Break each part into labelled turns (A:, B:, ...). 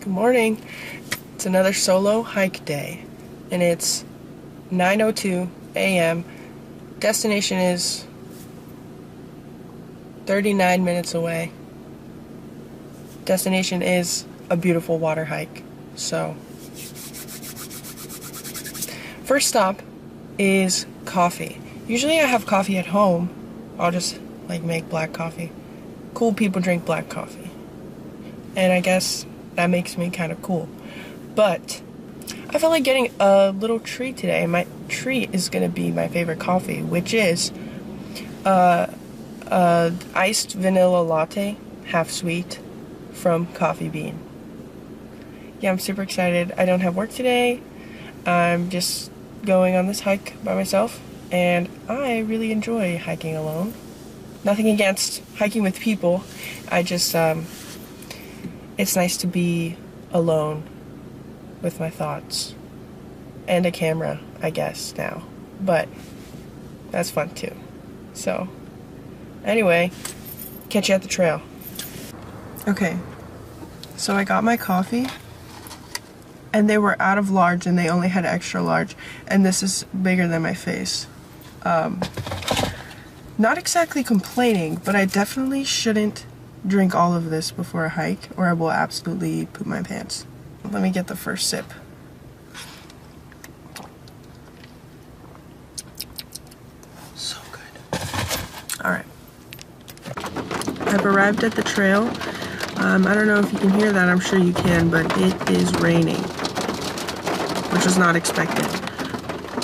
A: Good morning. It's another solo hike day, and it's 9:02 a.m. Destination is 39 minutes away. Destination is a beautiful water hike. So, first stop is coffee. Usually I have coffee at home. I'll just make black coffee. Cool people drink black coffee. And I guess that makes me kind of cool. But I felt like getting a little treat today. My treat is going to be my favorite coffee, which is iced vanilla latte, half sweet, from Coffee Bean. Yeah, I'm super excited. I don't have work today. I'm just going on this hike by myself, and I really enjoy hiking alone. Nothing against hiking with people. I just, it's nice to be alone with my thoughts. And a camera, I guess, now. But that's fun too. So, anyway, catch you at the trail. Okay, so I got my coffee, and they were out of large, and they only had extra large, and this is bigger than my face. Not exactly complaining, but I definitely shouldn't drink all of this before a hike, or I will absolutely poop my pants. Let me get the first sip. So good. Alright. I've arrived at the trail. I don't know if you can hear that, I'm sure you can, but it is raining, which was not expected.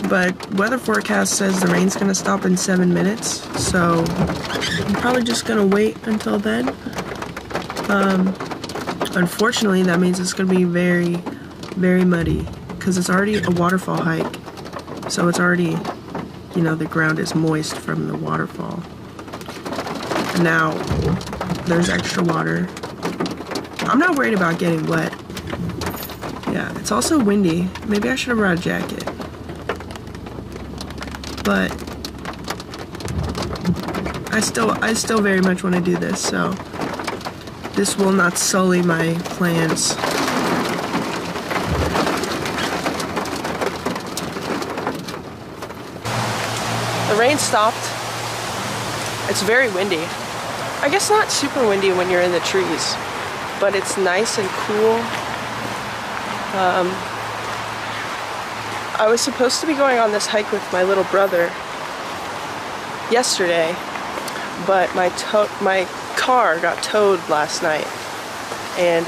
A: But weather forecast says the rain's gonna stop in 7 minutes, so I'm probably just gonna wait until then. Unfortunately, that means it's gonna be very, very muddy, because it's already a waterfall hike, so it's already, you know, the ground is moist from the waterfall. And now there's extra water. I'm not worried about getting wet. Yeah, it's also windy. Maybe I should have brought a jacket. But I still very much want to do this, so this will not sully my plans. The rain stopped. It's very windy. I guess not super windy when you're in the trees, but it's nice and cool. I was supposed to be going on this hike with my little brother yesterday, but my car got towed last night, and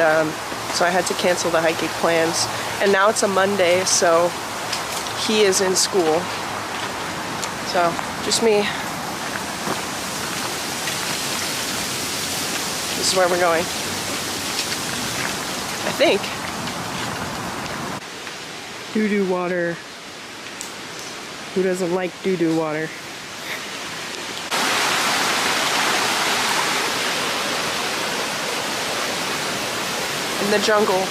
A: so I had to cancel the hiking plans. And now it's a Monday, so he is in school. So just me. This is where we're going, I think. Doo-doo water. Who doesn't like doo-doo water? In the jungle,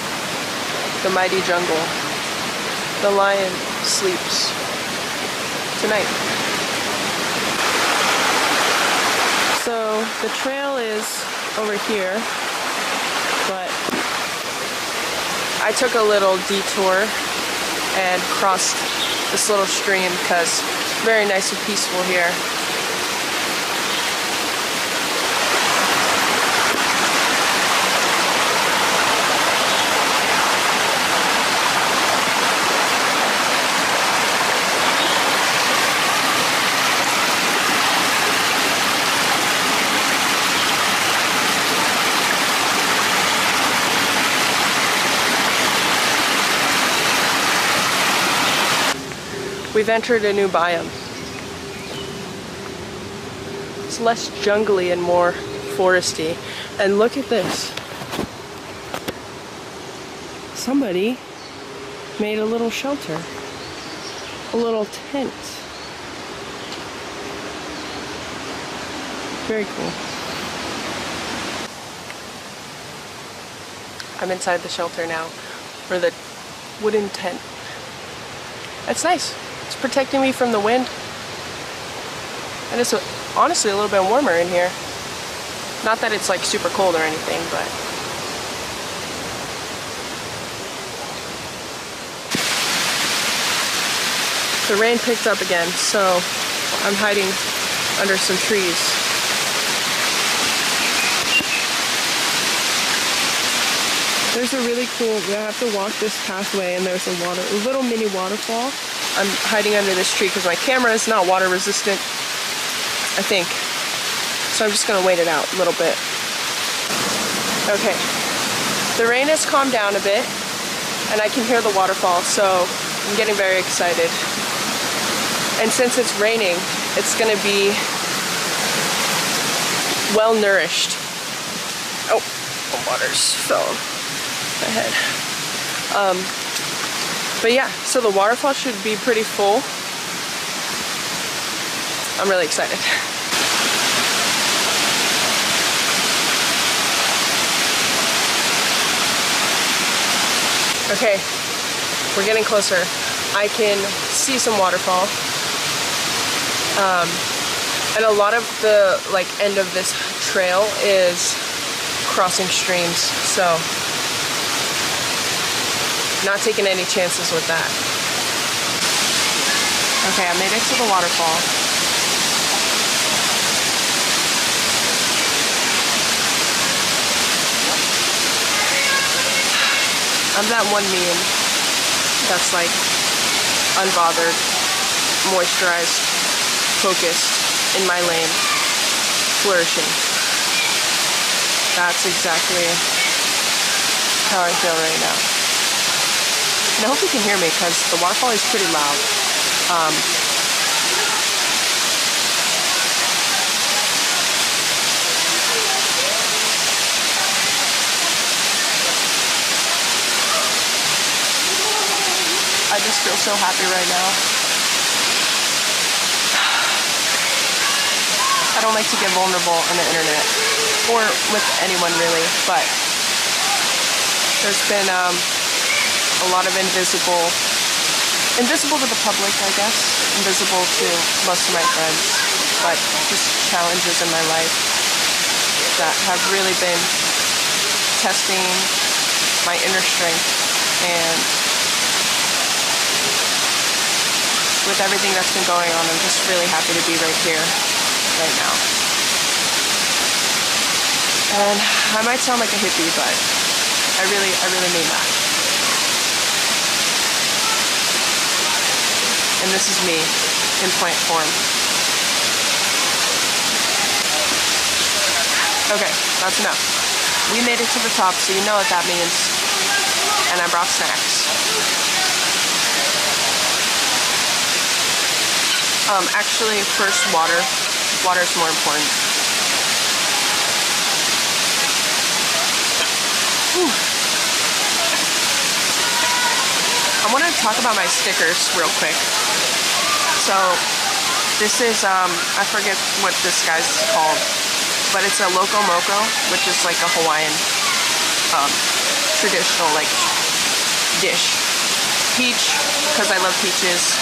A: the mighty jungle, the lion sleeps tonight. So the trail is over here, but I took a little detour and crossed this little stream because it's very nice and peaceful here. We've entered a new biome. It's less jungly and more foresty. And look at this. Somebody made a little shelter. A little tent. Very cool. I'm inside the shelter now, or the wooden tent. It's nice. It's protecting me from the wind. And it's honestly a little bit warmer in here. Not that it's like super cold or anything, but The rain picked up again, so I'm hiding under some trees. There's a really cool, I have to walk this pathway and there's a little mini waterfall. I'm hiding under this tree because my camera is not water resistant, I think. So I'm just gonna wait it out a little bit. Okay, the rain has calmed down a bit and I can hear the waterfall, so I'm getting very excited. And since it's raining, it's gonna be well nourished. Oh, the water's fell on my head. But yeah, so the waterfall should be pretty full. I'm really excited. Okay, we're getting closer. I can see some waterfall. And a lot of the end of this trail is crossing streams, so not taking any chances with that. Okay, I made it to the waterfall. I'm that one meme that's like unbothered, moisturized, focused, in my lane, flourishing. That's exactly how I feel right now. And I hope you can hear me because the waterfall is pretty loud. I just feel so happy right now. I don't like to get vulnerable on the internet, or with anyone really, but there's been a lot of invisible to the public, I guess, invisible to most of my friends, but just challenges in my life that have really been testing my inner strength. And with everything that's been going on, I'm just really happy to be right here, right now. And I might sound like a hippie, but I really mean that. And this is me in plant form. Okay, that's enough. We made it to the top, so you know what that means. And I brought snacks. Actually, first water. Water is more important. Whew. I want to talk about my stickers real quick. So, this is, I forget what this guy's called, but it's a Loco Moco, which is like a Hawaiian, traditional, dish. Peach, because I love peaches.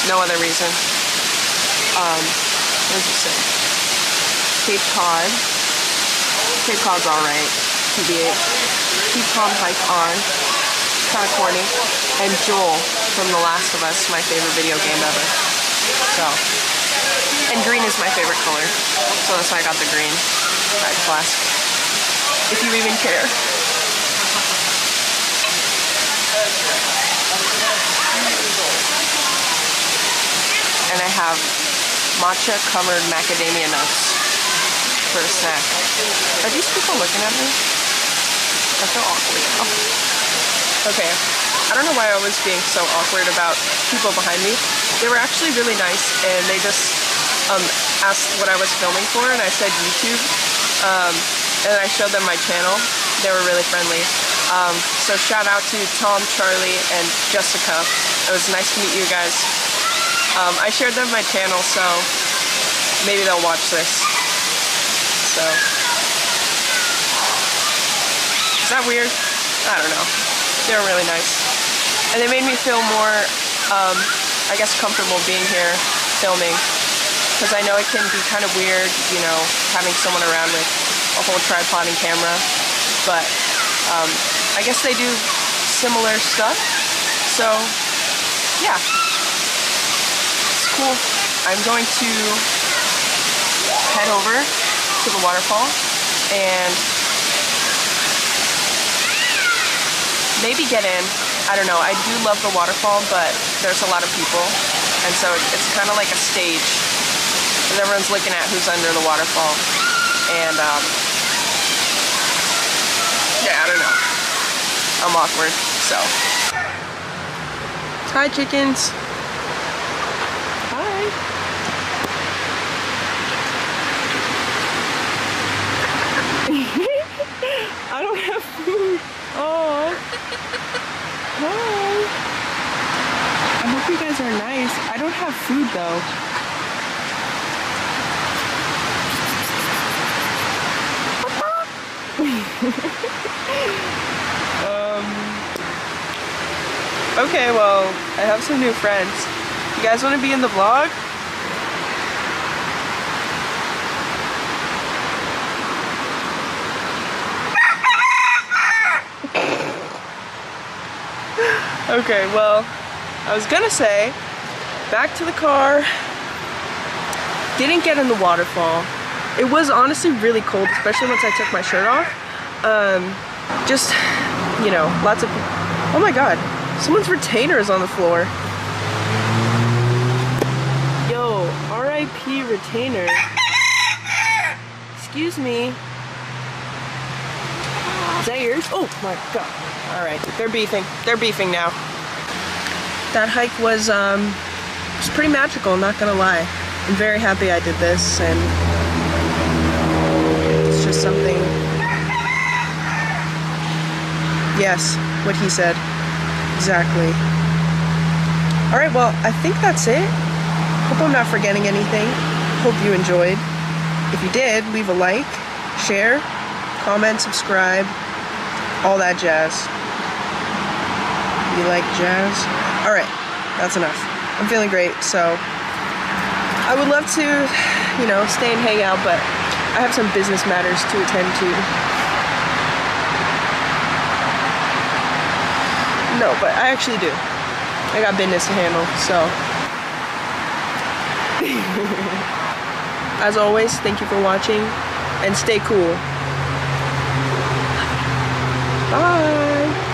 A: No other reason. What does it say? Cape Cod. Cape Cod's alright. TBH. Keep calm, hike on. Kinda corny. And Joel from The Last of Us, my favorite video game ever. So. And green is my favorite color. So that's why I got the green Red flask. If you even care. And I have matcha covered macadamia nuts for a snack. Are these people looking at me? I feel awkward now. Okay, I don't know why I was being so awkward about people behind me. They were actually really nice, and they just asked what I was filming for, and I said YouTube. And I showed them my channel. They were really friendly. So shout out to Tom, Charlie, and Jessica. It was nice to meet you guys. I shared them my channel, so maybe they'll watch this. So, is that weird? I don't know. They were really nice. And they made me feel more, I guess, comfortable being here filming. Because I know it can be kind of weird, you know, having someone around with a whole tripod and camera. But I guess they do similar stuff. So, yeah. cool. I'm going to head over to the waterfall and maybe get in. I don't know. I do love the waterfall, but there's a lot of people, and so it's kind of like a stage, because everyone's looking at who's under the waterfall. And yeah, I don't know. I'm awkward, so. Hi, chickens. Hi. I don't have food. Oh. Hi. I hope you guys are nice. I don't have food though. Okay, well, I have some new friends. You guys want to be in the vlog? Okay, well, I was gonna say, back to the car. Didn't get in the waterfall. It was honestly really cold, especially once I took my shirt off. Just, you know, lots of, oh my god, someone's retainer is on the floor. Yo, R.I.P. retainer. Excuse me. Is that yours? Oh my god. Alright, they're beefing. They're beefing now. That hike was pretty magical, not gonna lie. I'm very happy I did this, and it's just something. Yes, what he said. Exactly. Alright, well, I think that's it. Hope I'm not forgetting anything. Hope you enjoyed. If you did, leave a like, share, comment, subscribe, all that jazz. You like jazz? Alright, that's enough. I'm feeling great, so I would love to, you know, stay and hang out, but I have some business matters to attend to. No, but I actually do. I got business to handle, so. As always, thank you for watching, and stay cool. Bye!